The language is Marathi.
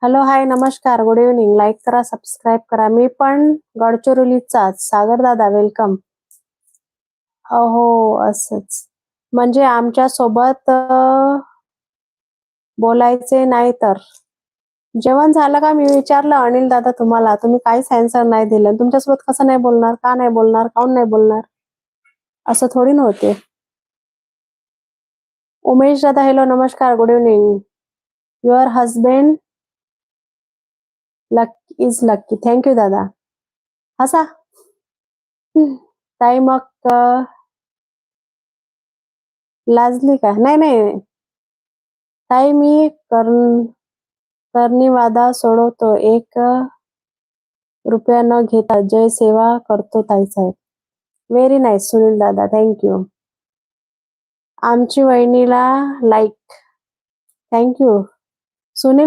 हॅलो, हाय, नमस्कार, गुड इव्हनिंग. लाईक करा, सबस्क्राईब करा. मी पण गडचिरोलीचाच. सागर दादा, वेलकम. अहो, असंच. म्हणजे आमच्या सोबत बोलायचे नाही तर. जेवण झालं का? मी विचारलं अनिल दादा तुम्हाला, तुम्ही काहीच आन्सर नाही दिलं. तुमच्यासोबत कसं नाही बोलणार, का नाही बोलणार, काऊन नाही बोलणार, असं थोडी नव्हते. उमेश दादा, हॅलो, नमस्कार, good evening. Your husband is lucky. Thank you दादा. हसा. ताई मग लाजली का? नाही नाही ताई, मी कर्णीवादा सोडवतो, 1 रुपया न घेता. जय सेवा करतो ताई साहेब. व्हेरी नाईस सुनील दादा, थँक्यू. आमची वहिनीला लाईक. थँक्यू सुनील